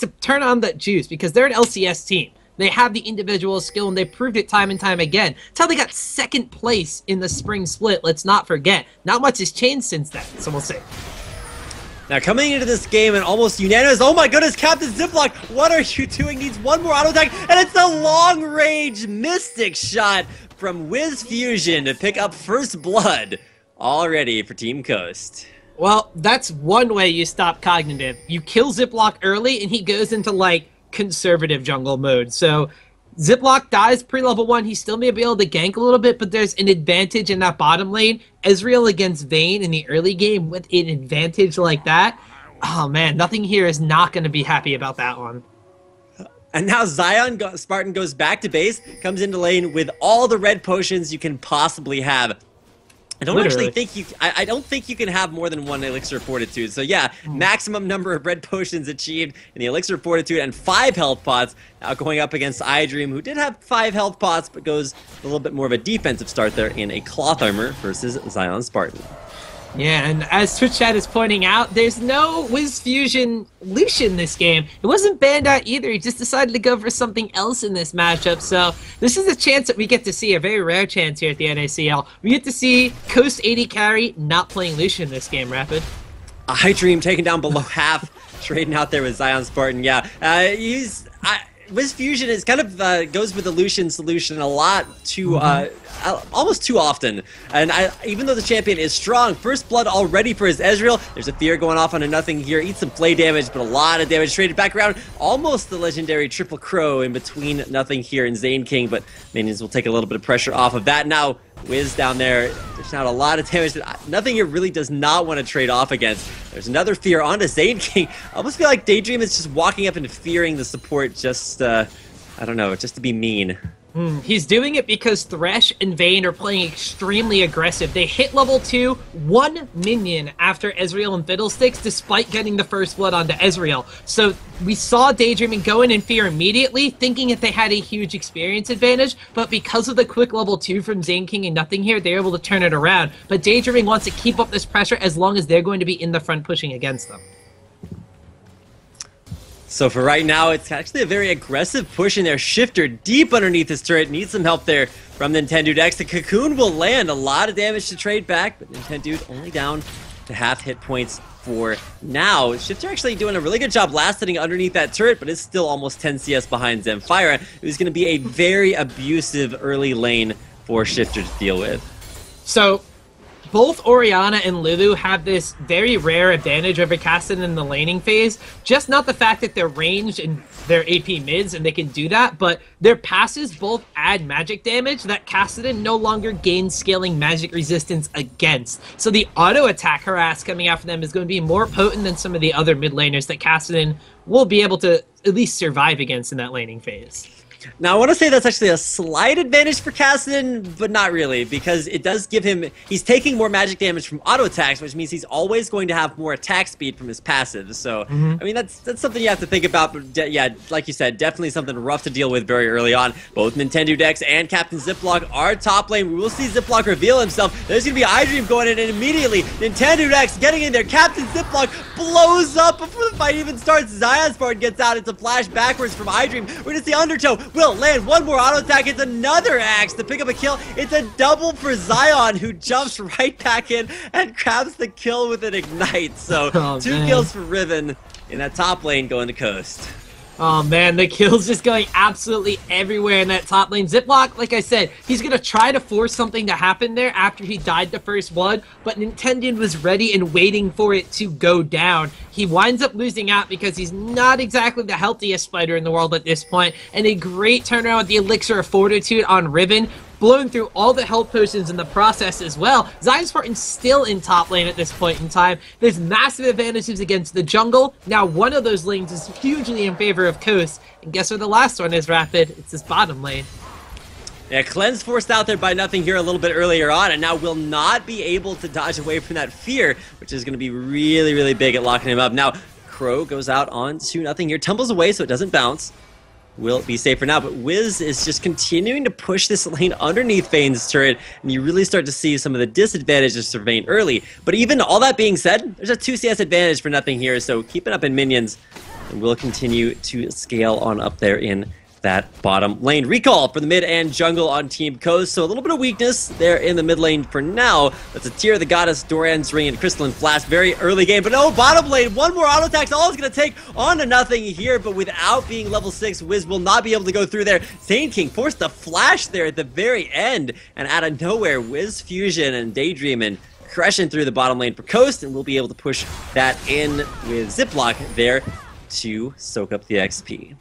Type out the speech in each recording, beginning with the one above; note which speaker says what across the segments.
Speaker 1: to turn on that juice because they're an LCS team. They have the individual skill, and they proved it time and time again. It's how they got second place in the spring split, let's not forget. Not much has changed since then, so we'll see.
Speaker 2: Now coming into this game and almost unanimous, oh my goodness, Captain Ziploc, what are you doing? Needs one more auto attack, and it's a long-range Mystic shot from WizFujiN to pick up first blood already for Team Coast.
Speaker 1: Well, that's one way you stop Cognitive. You kill Ziploc early, and he goes into, like, conservative jungle mode. So Ziploc dies pre-level 1. He still may be able to gank a little bit, but there's an advantage in that bottom lane. Ezreal against Vayne in the early game with an advantage like that. Oh man, nothinghere is not going to be happy about that one.
Speaker 2: And now ZionSpartan goes back to base, comes into lane with all the red potions you can possibly have. I don't actually think you. I don't think you can have more than one Elixir of Fortitude. So yeah, maximum number of red potions achieved in the Elixir of Fortitude and 5 health pots. Now going up against iDream, who did have 5 health pots, but goes a little bit more of a defensive start there in a cloth armor versus ZionSpartan.
Speaker 1: Yeah, and as Twitch chat is pointing out, there's no WizFujiN Lucian this game. It wasn't banned out either. He just decided to go for something else in this matchup. So this is a chance that we get to see, a very rare chance here at the NACL. We get to see Coast 80 carry not playing Lucian this game, Rapid.
Speaker 2: iDream taken down below half, trading out there with ZionSpartan. Yeah, WizFujiN is kind of goes with the Lucian solution a lot too, almost too often. And even though the champion is strong, first blood already for his Ezreal. There's a fear going off on a nothinghere. Eats some play damage, but a lot of damage traded back around. Almost the legendary triple crow in between nothinghere and Zaineking, but minions will take a little bit of pressure off of that. Now Wiz down there, there's not a lot of damage that nothinghere really does not want to trade off against. There's another fear onto Zaineking. I almost feel like Daydream is just walking up and fearing the support just, I don't know, just to be mean.
Speaker 1: He's doing it because Thresh and Vayne are playing extremely aggressive. They hit level 2, 1 minion after Ezreal and Fiddlesticks, despite getting the first blood onto Ezreal. So we saw Daydreamin go in and fear immediately, thinking that they had a huge experience advantage, but because of the quick level 2 from Zaineking and nothinghere, they're able to turn it around. But Daydreamin wants to keep up this pressure as long as they're going to be in the front pushing against them.
Speaker 2: So for right now, it's actually a very aggressive push in there. Shiphtur deep underneath this turret. Needs some help there from NintendudeX. The cocoon will land. A lot of damage to trade back, but Nintendude only down to half hit points for now. Shiphtur actually doing a really good job last hitting underneath that turret, but is still almost 10 CS behind Zamphira. It was going to be a very abusive early lane for Shiphtur to deal with.
Speaker 1: So both Orianna and Lulu have this very rare advantage over Kassadin in the laning phase. Just not the fact that they're ranged and they're AP mids and they can do that, but their passes both add magic damage that Kassadin no longer gains scaling magic resistance against. So the auto attack harass coming out for them is going to be more potent than some of the other mid laners that Kassadin will be able to at least survive against in that laning phase.
Speaker 2: Now, I want to say that's actually a slight advantage for Kassadin, but not really, because it does give him... He's taking more magic damage from auto attacks, which means he's always going to have more attack speed from his passive. So, I mean, that's something you have to think about, but yeah, like you said, definitely something rough to deal with very early on. Both NintendudeX and Captain Ziploc are top lane. We will see Ziploc reveal himself. There's going to be iDream going in, and immediately NintendudeX getting in there. Captain Ziploc blows up before the fight even starts. ZionSpartan gets out. It's a flash backwards from iDream. We're going to see Undertow will land one more auto attack. It's another axe to pick up a kill. It's a double for Zion, who jumps right back in and grabs the kill with an ignite. So 2 kills for Riven in that top lane going to Coast.
Speaker 1: Oh man, the kills just going absolutely everywhere in that top lane. Ziploc, like I said, he's going to try to force something to happen there after he died to first blood, but Nintendude was ready and waiting for it to go down. He winds up losing out because he's not exactly the healthiest fighter in the world at this point, and a great turnaround with the Elixir of Fortitude on Riven, blowing through all the health potions in the process as well. ZionSpartan's still in top lane at this point in time. There's massive advantages against the jungle. Now one of those lanes is hugely in favor of Coast. And guess where the last one is, Rapid? It's this bottom lane.
Speaker 2: Yeah, Cleanse forced out there by nothinghere a little bit earlier on, and now will not be able to dodge away from that fear, which is going to be really, really big at locking him up. Now, Crow goes out onto nothinghere, tumbles away so it doesn't bounce. Will be safe for now, but Wiz is just continuing to push this lane underneath Vayne's turret, and you really start to see some of the disadvantages for Vayne early. But even all that being said, there's a 2 CS advantage for nothinghere, so keeping up in minions and will continue to scale on up there in that bottom lane. Recall for the mid and jungle on Team Coast, so a little bit of weakness there in the mid lane for now. That's a Tear the Goddess, Doran's Ring, and Crystalline Flask. Very early game, but no, bottom lane, one more auto attack. All is going to take on to nothing here, but without being level 6, Wiz will not be able to go through there. Zaineking forced the flash there at the very end, and out of nowhere, WizFujiN and Daydreamin crushing through the bottom lane for Coast, and we'll be able to push that in with Ziploc there to soak up the XP.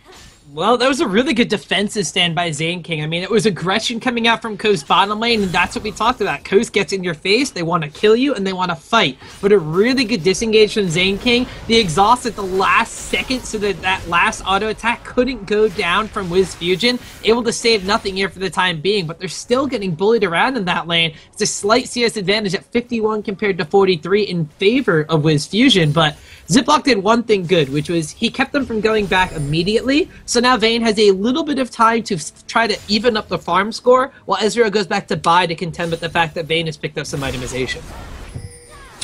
Speaker 1: Well, that was a really good defensive stand by Zaineking. I mean, it was aggression coming out from Coast bottom lane, and that's what we talked about. Coast gets in your face, they want to kill you, and they want to fight. But a really good disengage from Zaineking. The exhaust at the last second so that that last auto attack couldn't go down from WizFujiN. Able to save nothing here for the time being, but they're still getting bullied around in that lane. It's a slight CS advantage at 51 compared to 43 in favor of WizFujiN, but Ziploc did one thing good, which was he kept them from going back immediately. So now Vayne has a little bit of time to try to even up the farm score, while Ezreal goes back to buy to contend with the fact that Vayne has picked up some itemization.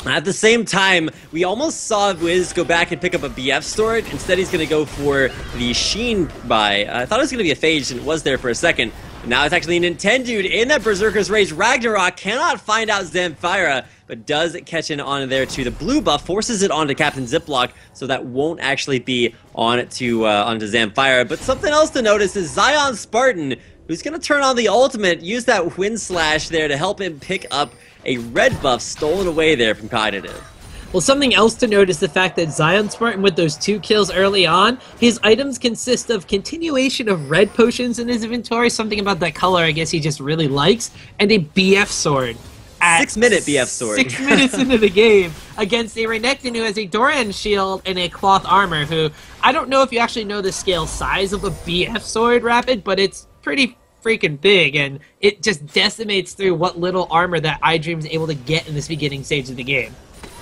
Speaker 2: At the same time, we almost saw Wiz go back and pick up a BF sword. Instead, he's going to go for the Sheen buy. I thought it was going to be a Phage, and it was there for a second. But now it's actually Nintendude in that Berserker's Rage. Ragnarok cannot find out Zamphira, but does catch in on there too. The blue buff forces it onto Captain Ziploc, so that won't actually be on to onto Zamphira. But something else to notice is ZionSpartan, who's going to turn on the ultimate, use that Wind Slash there to help him pick up a red buff stolen away there from Cognitive.
Speaker 1: Well, something else to note is the fact that ZionSpartan, with those 2 kills early on, his items consist of continuation of red potions in his inventory, something about that color I guess he just really likes, and a BF sword.
Speaker 2: 6-minute BF sword.
Speaker 1: 6 minutes into the game against a Renekton who has a Doran shield and a cloth armor, who I don't know if you actually know the scale size of a BF sword, Rapid, but it's pretty freaking big, and it just decimates through what little armor that iDream is able to get in this beginning stage of the game.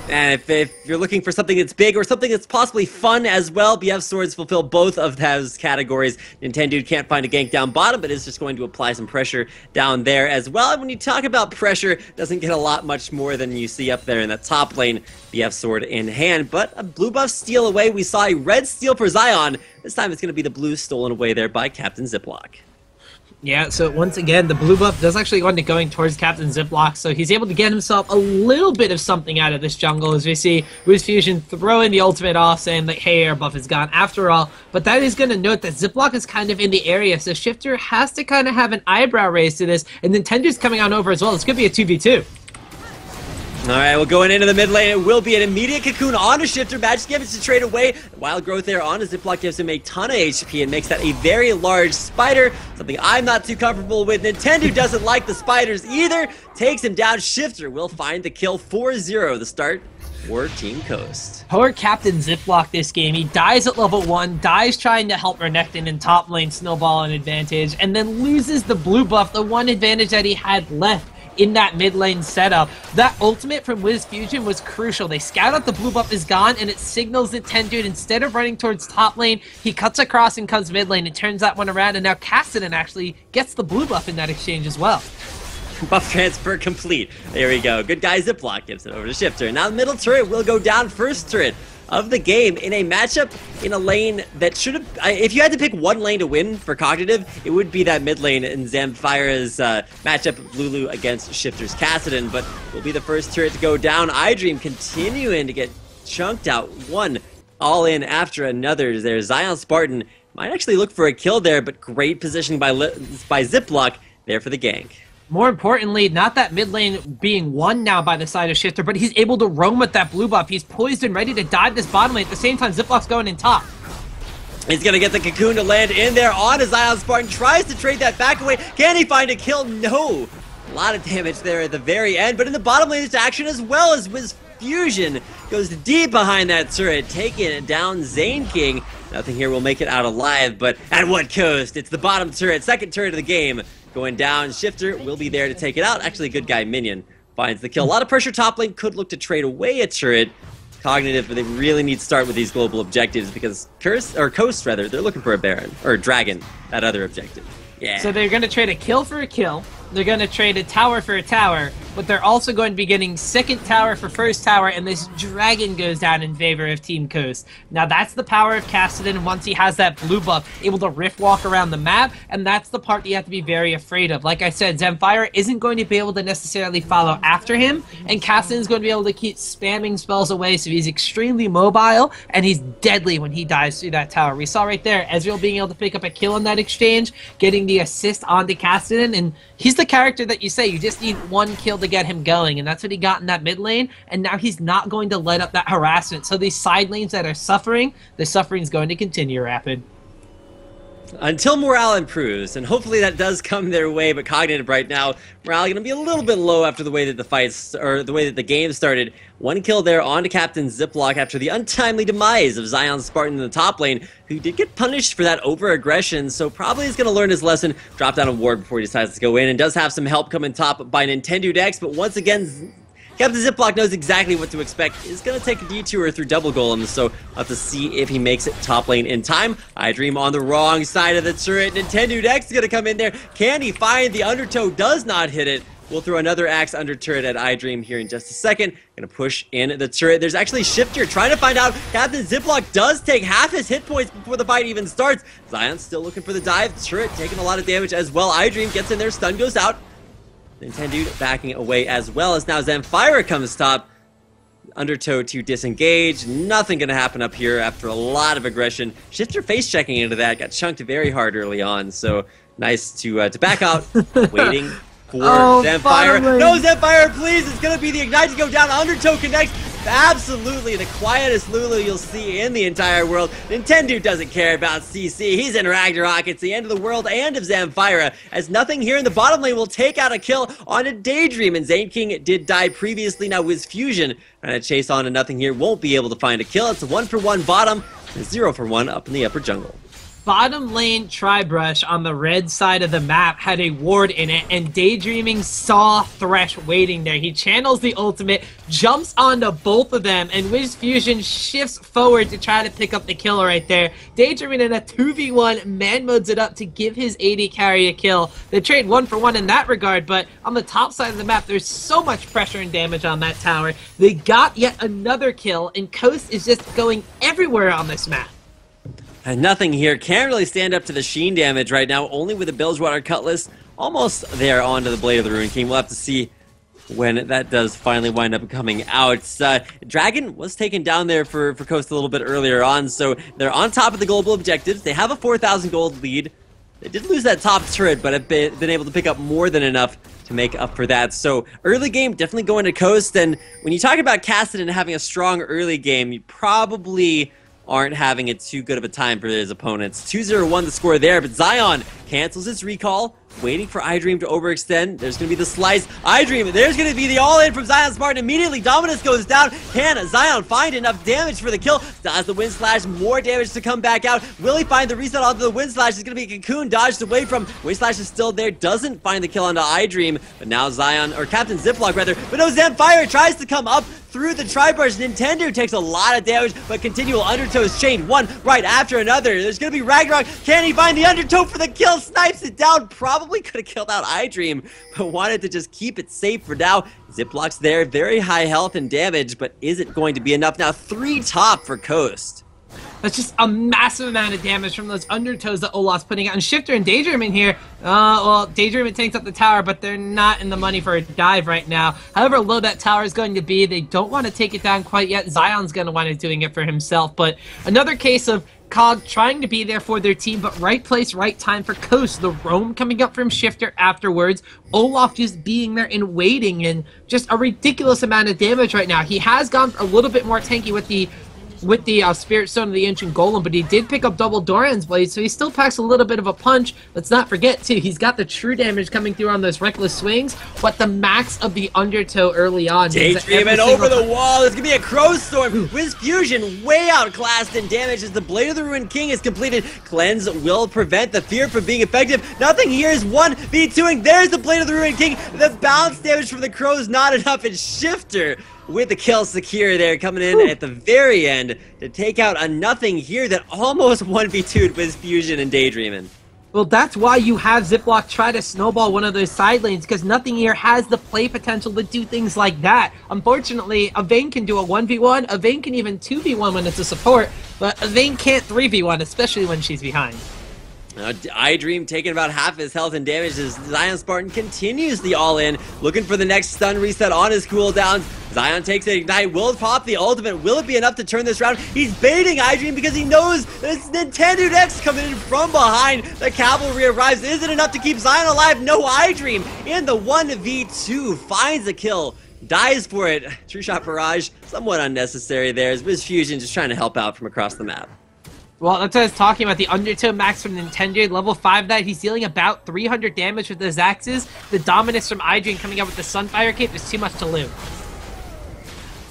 Speaker 2: And if you're looking for something that's big or something that's possibly fun as well, BF swords fulfill both of those categories. Nintendude can't find a gank down bottom, but is just going to apply some pressure down there as well. And when you talk about pressure, doesn't get a lot much more than you see up there in that top lane, BF sword in hand. But a blue buff steal away. We saw a red steal for Zion. This time it's going to be the blue stolen away there by Captain Ziploc.
Speaker 1: Yeah, so once again, the blue buff does actually end up going towards Captain Ziploc, so he's able to get himself a little bit of something out of this jungle, as we see WizFujiN throwing the ultimate off, saying that, hey, our buff is gone after all. But that is going to note that Ziploc is kind of in the area, so Shiphtur has to kind of have an eyebrow raise to this, and Nintendude's coming on over as well. This could be a 2v2.
Speaker 2: Alright, well, going into the mid lane, it will be an immediate cocoon onto Shiphtur. Magic damage to trade away. Wild growth there on his Ziploc gives him a ton of HP and makes that a very large spider. Something I'm not too comfortable with. Nintendo doesn't like the spiders either. Takes him down. Shiphtur will find the kill. 4-0 the start for Team Coast.
Speaker 1: Poor Captain Ziploc this game. He dies at level 1, dies trying to help Renekton in top lane snowball an advantage, and then loses the blue buff, the one advantage that he had left in that mid lane setup. That ultimate from WizFujiN was crucial. They scout out the blue buff is gone, and it signals that Nintendude, instead of running towards top lane, he cuts across and comes mid lane and turns that one around, and now Kassadin actually gets the blue buff in that exchange as well.
Speaker 2: Buff transfer complete. There we go. Good guy Ziploc gives it over to Shiphtur. Now the middle turret will go down. First turret of the game in a matchup in a lane that should have... if you had to pick one lane to win for Cognitive, it would be that mid lane in Zamphira's matchup of Lulu against Shiphtur's Kassadin, but will be the first turret to go down. iDream continuing to get chunked out, one all in after another. There's ZionSpartan. Might actually look for a kill there, but great positioning by Ziploc there for the gank.
Speaker 1: More importantly, not that mid lane being won now by the side of Shiphtur, but he's able to roam with that blue buff. He's poised and ready to dive this bottom lane. At the same time, Ziploc's going in top.
Speaker 2: He's going to get the cocoon to land in there on his ZionSpartan. Tries to trade that back away. Can he find a kill? No. A lot of damage there at the very end, but in the bottom lane, it's action as well as WizFujiN goes deep behind that turret, taking it down Zaineking. Nothing here will make it out alive, but at what cost? It's the bottom turret, second turret of the game. Going down, Shiphtur will be there to take it out. Actually, a good guy minion finds the kill. A lot of pressure top lane, could look to trade away a turret. Cognitive, but they really need to start with these global objectives because Coast, they're looking for a Baron, or Dragon, that other objective. Yeah.
Speaker 1: So they're going to trade a kill for a kill. They're going to trade a tower for a tower, but they're also going to be getting second tower for first tower, and this dragon goes down in favor of Team Coast. Now that's the power of Kassadin once he has that blue buff, able to rift walk around the map, and that's the part that you have to be very afraid of. Like I said, Zamphira isn't going to be able to necessarily follow after him, and Kassadin's going to be able to keep spamming spells away, so he's extremely mobile, and he's deadly when he dies through that tower. We saw right there Ezreal being able to pick up a kill in that exchange, getting the assist onto Kassadin, and he's the character that you say you just need one kill to get him going, and that's what he got in that mid lane, and now he's not going to let up that harassment. So these side lanes that are suffering, the suffering is going to continue, Rapid.
Speaker 2: Until morale improves, and hopefully that does come their way, but Cognitive right now, morale going to be a little bit low after the way that the fights, or the way that the game started. One kill there onto Captain Ziploc after the untimely demise of ZionSpartan in the top lane, who did get punished for that over-aggression, so probably is going to learn his lesson, drop down a ward before he decides to go in, and does have some help coming top by NintendudeX, but once again, Captain Ziploc knows exactly what to expect. He's going to take a detour through double golems, so we'll have to see if he makes it top lane in time. iDream on the wrong side of the turret. NintendudeX is going to come in there. Can he find the undertow? Does not hit it. We'll throw another axe under turret at iDream here in just a second. Gonna push in the turret. There's actually Shiphtur trying to find out. Captain Ziploc does take half his hit points before the fight even starts. Zion's still looking for the dive. Turret taking a lot of damage as well. iDream gets in there. Stun goes out. Nintendude backing away as well as now Zamphira comes top. Undertow to disengage. Nothing gonna happen up here after a lot of aggression. Shiphtur face checking into that. Got chunked very hard early on. So nice to back out. Waiting for Zamphira. No, Zamphira, please! It's gonna be the ignite to go down. Undertow connects. Absolutely the quietest Lulu you'll see in the entire world. Nintendo doesn't care about CC. He's in Ragnarok. It's the end of the world and of Zamphira, as nothing here in the bottom lane will take out a kill on a Daydream. And Zaineking did die previously. Now WizFujiN trying to chase on to nothing here. Won't be able to find a kill. It's a 1-for-1 bottom and 0-for-1 up in the upper jungle.
Speaker 1: Bottom lane Tribrush on the red side of the map had a ward in it, and Daydreaming saw Thresh waiting there. He channels the ultimate, jumps onto both of them, and WizFujiN shifts forward to try to pick up the kill right there. Daydreaming in a 2v1 man modes it up to give his AD carry a kill. They trade 1-for-1 in that regard, but on the top side of the map, there's so much pressure and damage on that tower. They got yet another kill, and Coast is just going everywhere on this map.
Speaker 2: And nothing here. Can't really stand up to the Sheen damage right now, only with a Bilgewater Cutlass almost there onto the Blade of the Ruined King. We'll have to see when that does finally wind up coming out. Dragon was taken down there for Coast a little bit earlier on, so they're on top of the global objectives. They have a 4,000 gold lead. They did lose that top turret, but have been able to pick up more than enough to make up for that. So early game definitely going to Coast, and when you talk about Kassadin having a strong early game, you probably aren't having it too good of a time for his opponents. 2-0-1 the score there, but Zion cancels his recall, waiting for iDream to overextend. There's going to be the slice. iDream, there's going to be the all-in from ZionSpartan. Immediately, Dominus goes down. Can Zion find enough damage for the kill? Does the Wind Slash, more damage to come back out. Will he find the reset onto the Wind Slash? It's going to be a Cocoon dodged away from. Wind Slash is still there, doesn't find the kill onto iDream, but now Zion, or Captain Ziploc rather, but no, Zamphira tries to come up through the Tribrush. Nintendo takes a lot of damage, but continual undertows chained one right after another. There's going to be Ragnarok. Can he find the undertow for the kill? Snipes it down. Probably could have killed out iDream, but wanted to just keep it safe for now. Ziploc's there, very high health and damage, but is it going to be enough? Now 3 top for Coast.
Speaker 1: That's just a massive amount of damage from those undertows that Olaf's putting out. And Shiphtur and Daydreamin here, well, Daydreamin takes up the tower, but they're not in the money for a dive right now. However low that tower is going to be, they don't want to take it down quite yet. Zion's going to wind up doing it for himself. But another case of Cog trying to be there for their team, but right place, right time for Coast. The roam coming up from Shiphtur afterwards. Olaf just being there and waiting, and just a ridiculous amount of damage right now. He has gone a little bit more tanky with the Spirit Stone of the Ancient Golem, but he did pick up double Doran's Blade, so he still packs a little bit of a punch. Let's not forget, too, he's got the true damage coming through on those reckless swings, but the max of the undertow early on.
Speaker 2: Daydreamin over the wall. There's going to be a Crow Storm. WizFujiN way outclassed in damage as the Blade of the Ruined King is completed. Cleanse will prevent the fear from being effective. Nothing here is 1v2ing. There's the Blade of the Ruined King. The bounce damage from the Crow is not enough. It's Shiphtur with the kill secure there, coming in at the very end to take out a nothing here that almost 1v2'd WizFujiN and Daydreamin.
Speaker 1: Well, that's why you have Ziploc try to snowball one of those side lanes, because nothinghere has the play potential to do things like that. Unfortunately, a Vayne can do a 1v1, a Vayne can even 2v1 when it's a support, but a Vayne can't 3v1, especially when she's behind.
Speaker 2: iDream taking about half his health and damage as ZionSpartan continues the all-in, looking for the next stun reset on his cooldowns. Zion takes an ignite, will pop the ultimate. Will it be enough to turn this round? He's baiting iDream because he knows it's NintendudeX coming in from behind. The cavalry arrives. Is it enough to keep Zion alive? No, iDream in the 1v2 finds a kill. Dies for it. True shot barrage, somewhat unnecessary there as WizFujiN just trying to help out from across the map.
Speaker 1: Well, that's what I was talking about, the Undertow max from Nintendo, level 5 that, he's dealing about 300 damage with his axes. The dominance from iDream coming out with the Sunfire Cape is too much to lose.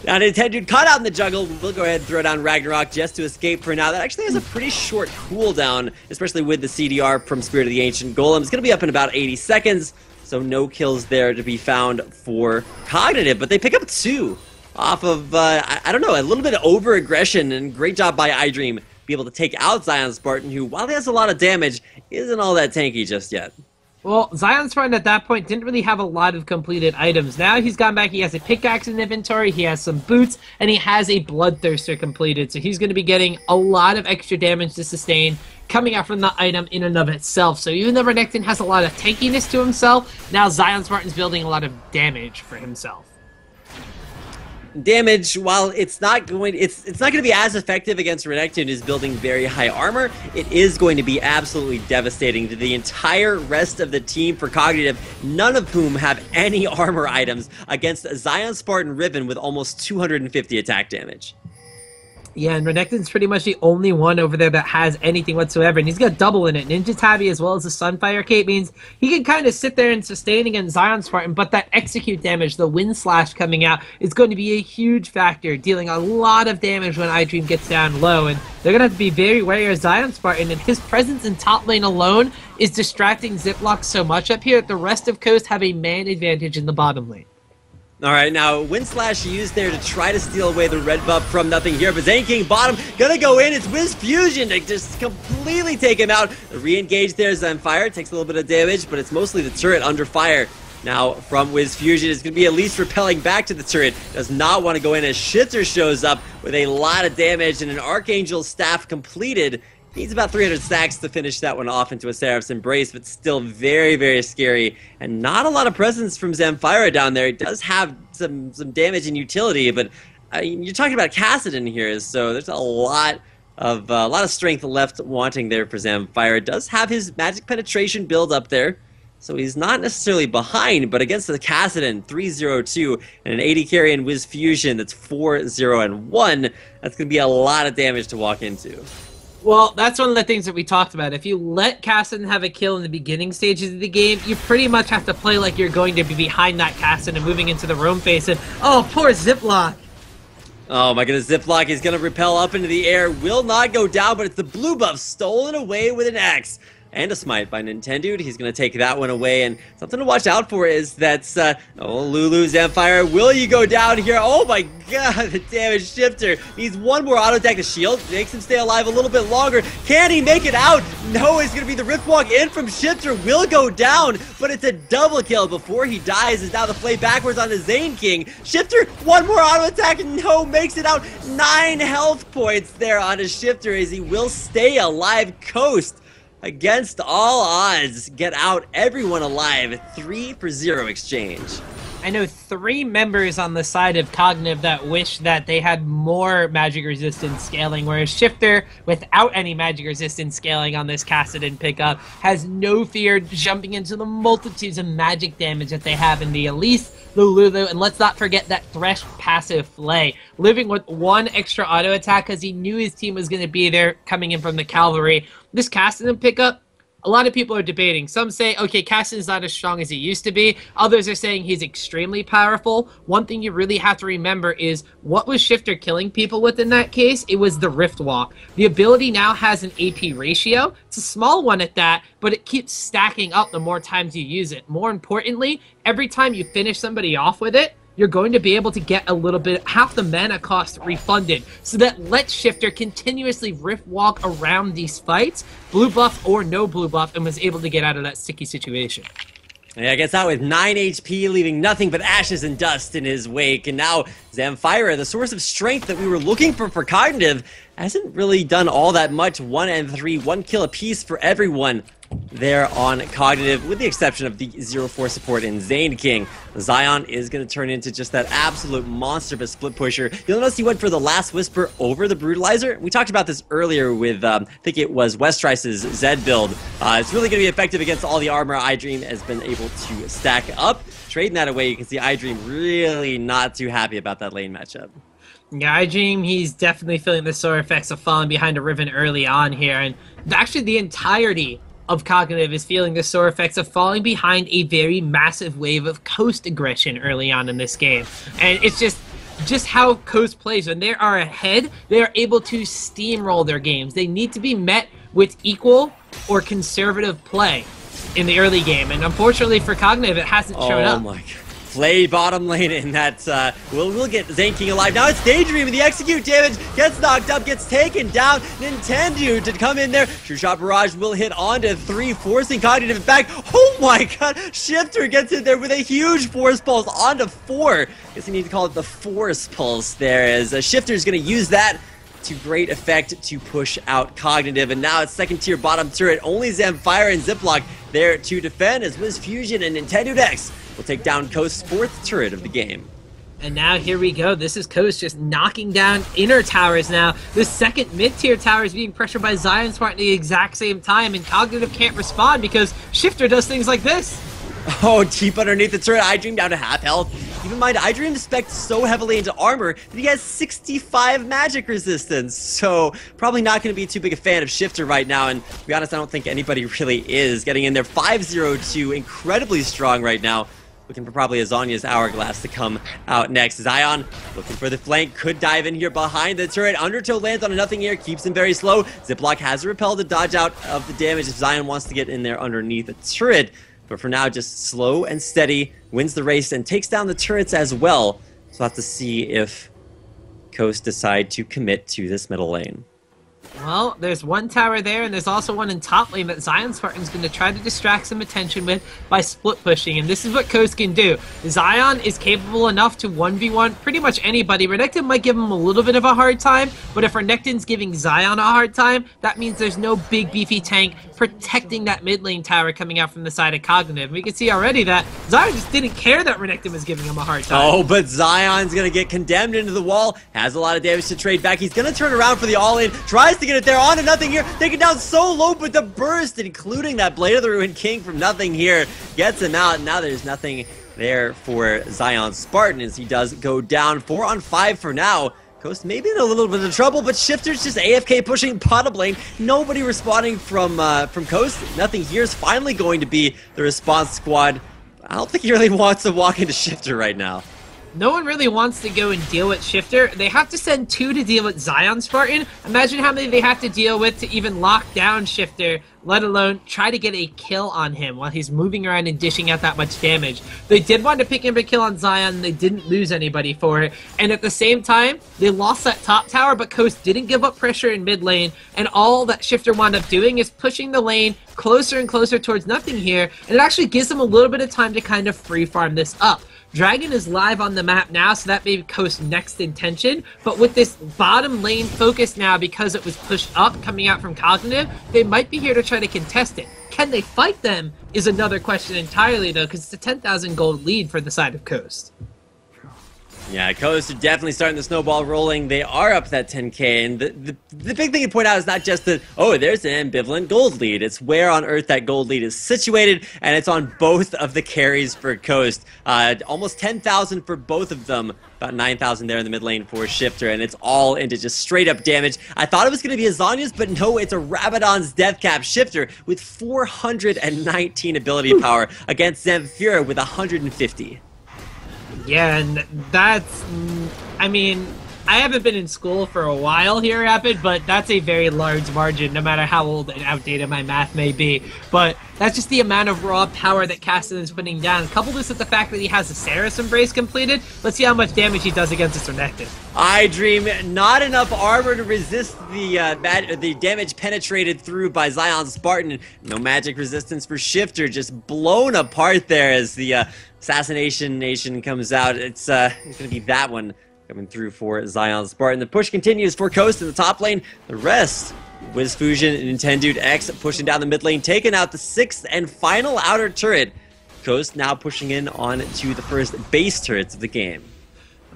Speaker 2: Now Nintendo caught out in the jungle. We'll go ahead and throw down Ragnarok just to escape for now. That actually has a pretty short cooldown, especially with the CDR from Spirit of the Ancient Golem. It's going to be up in about 80 seconds, so no kills there to be found for Cognitive. But they pick up 2 off of, I don't know, a little bit of over-aggression, and great job by iDream. Be able to take out ZionSpartan, who, while he has a lot of damage, isn't all that tanky just yet.
Speaker 1: Well, ZionSpartan at that point didn't really have a lot of completed items. Now he's gone back, he has a pickaxe in inventory, he has some boots, and he has a Bloodthirster completed. So he's going to be getting a lot of extra damage to sustain coming out from the item in and of itself. So even though Renekton has a lot of tankiness to himself, now ZionSpartan's building a lot of damage for himself.
Speaker 2: Damage, while it's not going to be as effective against Renekton, who's building very high armor, it is going to be absolutely devastating to the entire rest of the team for Cognitive, none of whom have any armor items against ZionSpartan Riven with almost 250 attack damage.
Speaker 1: Yeah, and Renekton's pretty much the only one over there that has anything whatsoever, and he's got double in it. Ninja Tabby as well as the Sunfire Cape means he can kind of sit there and sustain against ZionSpartan, but that execute damage, the Wind Slash coming out, is going to be a huge factor, dealing a lot of damage when iDream gets down low, and they're going to have to be very wary of ZionSpartan, and his presence in top lane alone is distracting Ziploc so much up here that the rest of Coast have a man advantage in the bottom lane.
Speaker 2: Alright, now Wind Slash used there to try to steal away the red buff from nothinghere, but Zaineking bottom, gonna go in, it's WizFujiN to just completely take him out. The re-engage there, Zamphira takes a little bit of damage, but it's mostly the turret under fire. Now from WizFujiN, it's gonna be Elise repelling back to the turret, does not want to go in as Shiphtur shows up with a lot of damage and an Archangel staff completed. Needs about 300 stacks to finish that one off into a Seraph's Embrace, but still very, very scary. And not a lot of presence from Zamphira down there. It does have some damage and utility, but you're talking about Kassadin here, so there's a lot of strength left wanting there for Zamphira. It does have his magic penetration build up there, so he's not necessarily behind, but against the Kassadin, 3-0-2, and an 80 carry in WizFujiN that's 4-0-1, that's going to be a lot of damage to walk into.
Speaker 1: Well, that's one of the things that we talked about. If you let Kassadin have a kill in the beginning stages of the game, you pretty much have to play like you're going to be behind that Kassadin and moving into the roam phase. And, oh, poor Ziploc.
Speaker 2: Oh my goodness, Ziploc is going to repel up into the air, will not go down, but it's the blue buff stolen away with an axe. And a smite by Nintendo. He's going to take that one away. And something to watch out for is that, Lulu, Zamphira, will you go down here? Oh my god, the damage. Shiphtur needs one more auto attack. The shield makes him stay alive a little bit longer. Can he make it out? No, it's going to be the Riftwalk in from Shiphtur. Will go down, but it's a double kill before he dies. Is now the play backwards on the Zaineking. Shiphtur, one more auto attack. No, makes it out. 9 health points there on his Shiphtur as he will stay alive. Coast, against all odds, get out everyone alive. 3-0 exchange.
Speaker 1: I know 3 members on the side of Cognitive that wish that they had more magic resistance scaling, whereas Shiphtur, without any magic resistance scaling on this Kassadin pickup, has no fear jumping into the multitudes of magic damage that they have in the Elise, the Lulu, and let's not forget that Thresh passive Flay, living with 1 extra auto attack because he knew his team was going to be there coming in from the cavalry. This Kassadin pickup, a lot of people are debating. Some say, okay, Kassadin's not as strong as he used to be. Others are saying he's extremely powerful. One thing you really have to remember is, what was Shiphtur killing people with in that case? It was the Rift Walk. The ability now has an AP ratio. It's a small one at that, but it keeps stacking up the more times you use it. More importantly, every time you finish somebody off with it, you're going to be able to get a little bit, half the mana cost refunded. So that lets Shiphtur continuously rift walk around these fights, blue buff or no blue buff, and was able to get out of that sticky situation.
Speaker 2: Yeah, gets out with 9 HP, leaving nothing but ashes and dust in his wake. And now Zamphira, the source of strength that we were looking for Cognitive, hasn't really done all that much. 1 and 3, 1 kill apiece for everyone there on Cognitive, with the exception of the 0-4 support in Zaineking. Zion is going to turn into just that absolute monster of a split pusher. You'll notice he went for the Last Whisper over the Brutalizer. We talked about this earlier with, I think it was Westrice's Zed build. It's really going to be effective against all the armor iDream has been able to stack up. Trading that away, you can see iDream really not too happy about that lane matchup.
Speaker 1: Yeah, iDream, he's definitely feeling the sore effects of falling behind a Riven early on here, and actually the entirety of Cognitive is feeling the sore effects of falling behind a very massive wave of Coast aggression early on in this game. And it's just how Coast plays. When they are ahead, they are able to steamroll their games. They need to be met with equal or conservative play in the early game. And unfortunately for Cognitive, it hasn't shown up.
Speaker 2: Oh my god. Play bottom lane, and that's, we'll get Zaineking alive. Now it's Daydreamin, the execute damage, gets knocked up, gets taken down. Nintendu to come in there. True Shot Barrage will hit onto 3, forcing Cognitive back. Oh my god, Shiphtur gets in there with a huge Force Pulse onto 4. Guess you need to call it the Force Pulse there, as Shiphtur is going to use that to great effect to push out Cognitive. And now it's second tier bottom turret. Only Zamphira and Ziploc there to defend, as WizFujiN and NintendudeX will take down Coast's 4th turret of the game.
Speaker 1: And now here we go. This is Coast just knocking down inner towers now. The second mid-tier tower is being pressured by ZionSpartan at the exact same time, and Cognitive can't respond because Shiphtur does things like this.
Speaker 2: Oh, deep underneath the turret, iDream down to half health. Keep in mind, iDream specced so heavily into armor that he has 65 magic resistance, so probably not going to be too big a fan of Shiphtur right now, and to be honest, I don't think anybody really is. Getting in there 5-0-2, incredibly strong right now. Looking for probably a Zhonya's Hourglass to come out next. Zion looking for the flank, could dive in here behind the turret. Undertow lands on a nothinghere, keeps him very slow. Ziploc has a repel to dodge out of the damage if Zion wants to get in there underneath the turret. But for now, just slow and steady, wins the race and takes down the turrets as well. So we'll have to see if Coast decide to commit to this middle lane.
Speaker 1: Well, there's one tower there, and there's also one in top lane that ZionSpartan's going to try to distract some attention with by split pushing, and this is what Coast can do. Zion is capable enough to 1v1 pretty much anybody. Renekton might give him a little bit of a hard time, but if Renekton's giving Zion a hard time, that means there's no big beefy tank protecting that mid lane tower coming out from the side of Cognitive. We can see already that Zion just didn't care that Renekton was giving him a hard time.
Speaker 2: Oh, but Zion's going to get condemned into the wall, has a lot of damage to trade back. He's going to turn around for the all-in, tries to get it there, on to nothinghere, taken down so low, but the burst, including that Blade of the Ruined King from nothinghere, gets him out. Now there's nothing there for ZionSpartan as he does go down. 4 on 5 for now. Coast maybe in a little bit of trouble, but Shiphtur's just AFK pushing bottom lane. Nobody responding from Coast. Nothinghere is finally going to be the response squad. I don't think he really wants to walk into Shiphtur right now.
Speaker 1: No one really wants to go and deal with Shiphtur. They have to send 2 to deal with ZionSpartan. Imagine how many they have to deal with to even lock down Shiphtur, let alone try to get a kill on him while he's moving around and dishing out that much damage. They did want to pick up a kill on Zion. They didn't lose anybody for it. And at the same time, they lost that top tower, but Coast didn't give up pressure in mid lane. And all that Shiphtur wound up doing is pushing the lane closer and closer towards nothinghere. And it actually gives them a little bit of time to kind of free farm this up. Dragon is live on the map now, so that may be Coast's next intention, but with this bottom lane focus now, because it was pushed up coming out from Cognitive, they might be here to try to contest it. Can they fight them is another question entirely, though, because it's a 10,000 gold lead for the side of Coast.
Speaker 2: Yeah, Coast are definitely starting the snowball rolling. They are up that 10k, and the big thing to point out is not just that, oh, there's an ambivalent gold lead. It's where on earth that gold lead is situated, and it's on both of the carries for Coast. Almost 10,000 for both of them, about 9,000 there in the mid lane for Shiphtur, and it's all into just straight up damage. I thought it was going to be a Zhonya's, but no, it's a Rabadon's Death Cap. Shiphtur with 419 ability power against Zamphira with 150.
Speaker 1: Yeah, and that's, I mean, I haven't been in school for a while here, Rapid, but that's a very large margin, no matter how old and outdated my math may be. But that's just the amount of raw power that Kassadin's putting down. Couple this with the fact that he has the Saris Embrace completed. Let's see how much damage he does against this Renekton.
Speaker 2: iDream, not enough armor to resist the damage penetrated through by ZionSpartan. No magic resistance for Shiphtur, just blown apart there as the Assassination Nation comes out. It's going to be that one coming through for ZionSpartan. The push continues for Coast in the top lane. The rest, WizFujiN and NintendudeX pushing down the mid lane, taking out the 6th and final outer turret. Coast now pushing in on to the first base turrets of the game.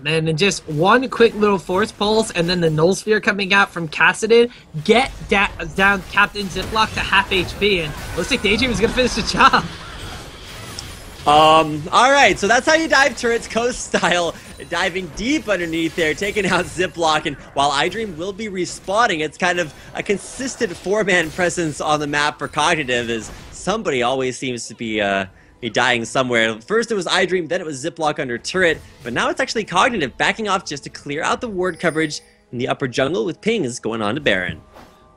Speaker 1: And then just one quick little force pulse, and then the Null Sphere coming out from Kassadin. Get down Captain Ziploc to half HP, and looks like Daydreamin is going to finish the job.
Speaker 2: Alright, so that's how you dive turrets, Coast style. Diving deep underneath there, taking out Ziploc, and while iDream will be respawning, it's kind of a consistent 4-man presence on the map for Cognitive, as somebody always seems to be dying somewhere. First it was iDream, then it was Ziploc under turret, but now it's actually Cognitive backing off just to clear out the ward coverage in the upper jungle with pings going on to Baron.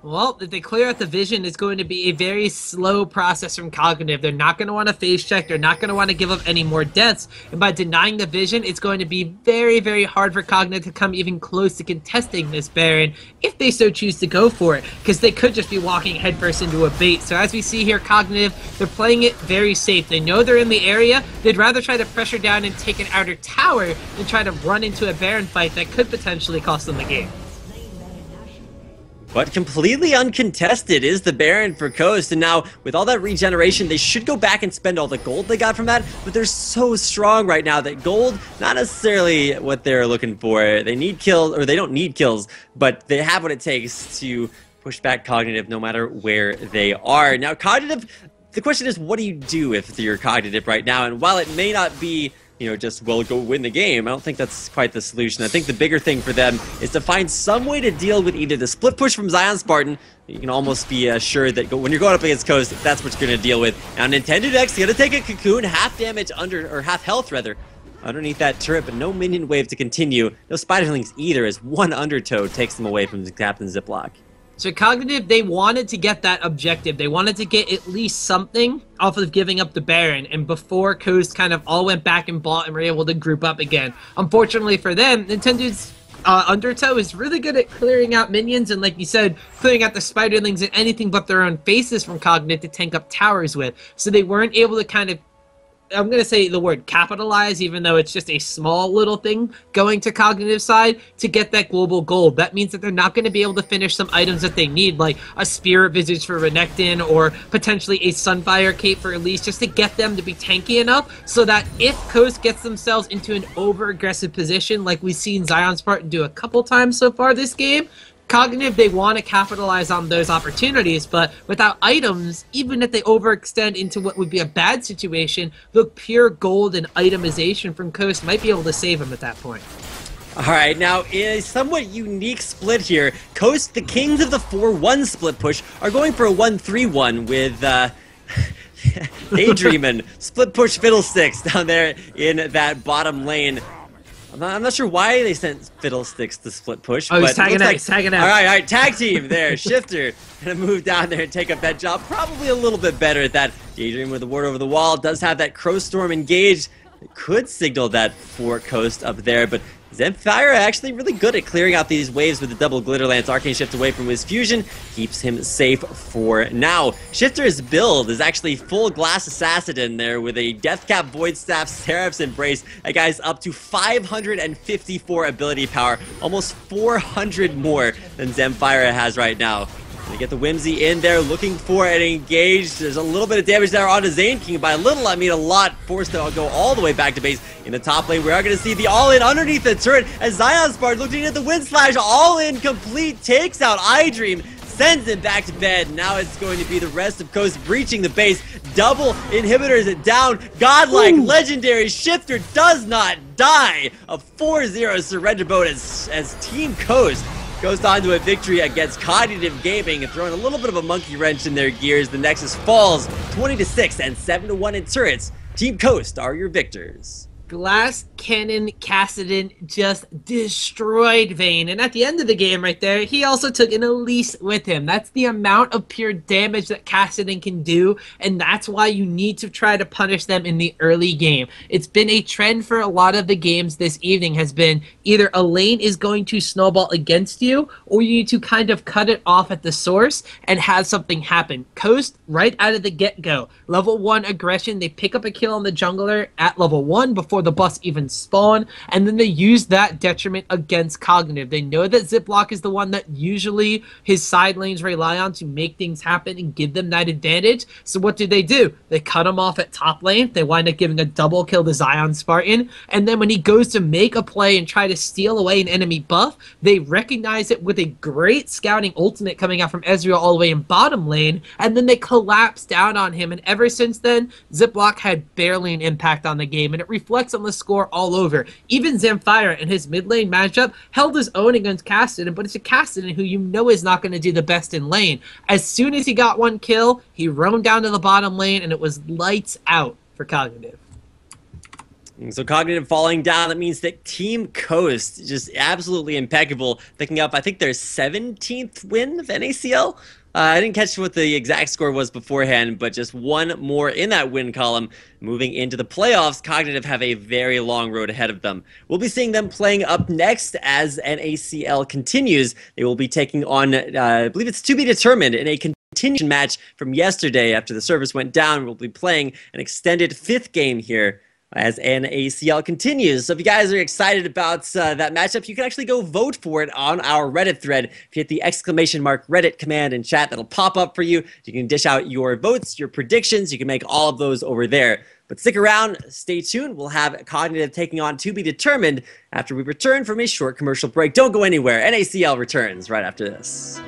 Speaker 1: Well, if they clear out the vision, it's going to be a very slow process from Cognitive. They're not going to want to phase check. They're not going to want to give up any more deaths. And by denying the vision, it's going to be very, very hard for Cognitive to come even close to contesting this Baron if they so choose to go for it, because they could just be walking headfirst into a bait. So as we see here, Cognitive, they're playing it very safe. They know they're in the area. They'd rather try to pressure down and take an outer tower than try to run into a Baron fight that could potentially cost them the game.
Speaker 2: But completely uncontested is the Baron for Coast, and now with all that regeneration, they should go back and spend all the gold they got from that, but they're so strong right now that gold, not necessarily what they're looking for. They need kills, or they don't need kills, but they have what it takes to push back Cognitive no matter where they are. Now Cognitive, the question is, what do you do if you're Cognitive right now? And while it may not be, you know, just, well, go win the game, I don't think that's quite the solution. I think the bigger thing for them is to find some way to deal with either the split push from ZionSpartan. You can almost be assured that when you're going up against Coast, that's what you're going to deal with. Now NintendudeX going to take a cocoon, half damage or half health rather, underneath that turret, but no minion wave to continue. No Spiderlings either, as one undertow takes them away from the Captain Ziploc.
Speaker 1: So Cognitive, they wanted to get that objective. They wanted to get at least something off of giving up the Baron, and before Coast kind of all went back and bought and were able to group up again. Unfortunately for them, Nintendo's Undertow is really good at clearing out minions and, like you said, clearing out the Spiderlings and anything but their own faces from Cognitive to tank up towers with. So they weren't able to kind of, I'm going to say the word capitalize, even though it's just a small little thing going to Cognitive side to get that global gold. That means that they're not going to be able to finish some items that they need, like a Spirit Visage for Renekton or potentially a Sunfire Cape for Elise, just to get them to be tanky enough so that if Coast gets themselves into an over-aggressive position, like we've seen ZionSpartan do a couple times so far this game, Cognitive, they want to capitalize on those opportunities, but without items, even if they overextend into what would be a bad situation, the pure gold and itemization from Coast might be able to save them at that point.
Speaker 2: Alright, now in a somewhat unique split here, Coast, the kings of the 4-1 split push, are going for a 1-3-1 with Daydreamin, split push Fiddlesticks down there in that bottom lane. I'm not sure why they sent Fiddlesticks to split push.
Speaker 1: Oh,
Speaker 2: but
Speaker 1: he's tagging out, he's tagging out.
Speaker 2: All right, tag team there. Shiphtur gonna move down there and take up that job. Probably a little bit better at that. Daydream with the ward over the wall. Does have that Crow Storm engaged. It could signal that for Coast up there, but Zamphira actually really good at clearing out these waves with the double Glitter Lance. Arcane Shift away from WizFujiN keeps him safe for now. Shiphtur's build is actually full Glass Assassin in there with a Deathcap Void Staff, Seraph's Embrace. That guy's up to 554 ability power, almost 400 more than Zamphira has right now. They get the Whimsy in there, looking for an engage. There's a little bit of damage there on the Zaineking. By a little, I mean a lot. Forced to go all the way back to base. In the top lane, we are going to see the all-in underneath the turret as ZionSpartan looking at the Wind Slash. All-in complete, takes out iDream, sends him back to bed. Now it's going to be the rest of Coast breaching the base. Double inhibitors it down. Godlike, legendary Shiphtur does not die. A 4-0 surrender boat as Team Coast goes on to a victory against Cognitive Gaming, throwing a little bit of a monkey wrench in their gears. The Nexus falls 20-6 and 7-1 in turrets. Team Coast are your victors.
Speaker 1: Glass Cannon Kassadin just destroyed Vayne, and at the end of the game right there, he also took an Elise with him. That's the amount of pure damage that Kassadin can do, and that's why you need to try to punish them in the early game. It's been a trend for a lot of the games this evening has been either a lane is going to snowball against you, or you need to kind of cut it off at the source and have something happen. Coast, right out of the get-go, level 1 aggression, they pick up a kill on the jungler at level 1 before the boss even spawn, and then they use that detriment against Cognitive. They know that Ziploc is the one that usually his side lanes rely on to make things happen and give them that advantage. So what do? They cut him off at top lane. They wind up giving a double kill to ZionSpartan, and then when he goes to make a play and try to steal away an enemy buff, they recognize it with a great scouting ultimate coming out from Ezreal all the way in bottom lane, and then they collapse down on him, and ever since then, Ziploc had barely an impact on the game, and it reflects on the score all over. Even Zamphira in his mid lane matchup held his own against Kassadin, but it's a Kassadin who you know is not going to do the best in lane. As soon as he got one kill, he roamed down to the bottom lane, and it was lights out for Cognitive.
Speaker 2: So Cognitive falling down, that means that Team Coast just absolutely impeccable, picking up, I think, their 17th win of NACL. I didn't catch what the exact score was beforehand, but just one more in that win column. Moving into the playoffs, Cognitive have a very long road ahead of them. We'll be seeing them playing up next as NACL continues. They will be taking on, I believe it's to be determined, in a continuation match from yesterday after the service went down. We'll be playing an extended 5th game here as NACL continues. So if you guys are excited about that matchup, you can actually go vote for it on our Reddit thread. If you hit the exclamation mark Reddit command in chat, that'll pop up for you. You can dish out your votes, your predictions. You can make all of those over there. But stick around, stay tuned. We'll have Cognitive taking on To Be Determined after we return from a short commercial break. Don't go anywhere. NACL returns right after this.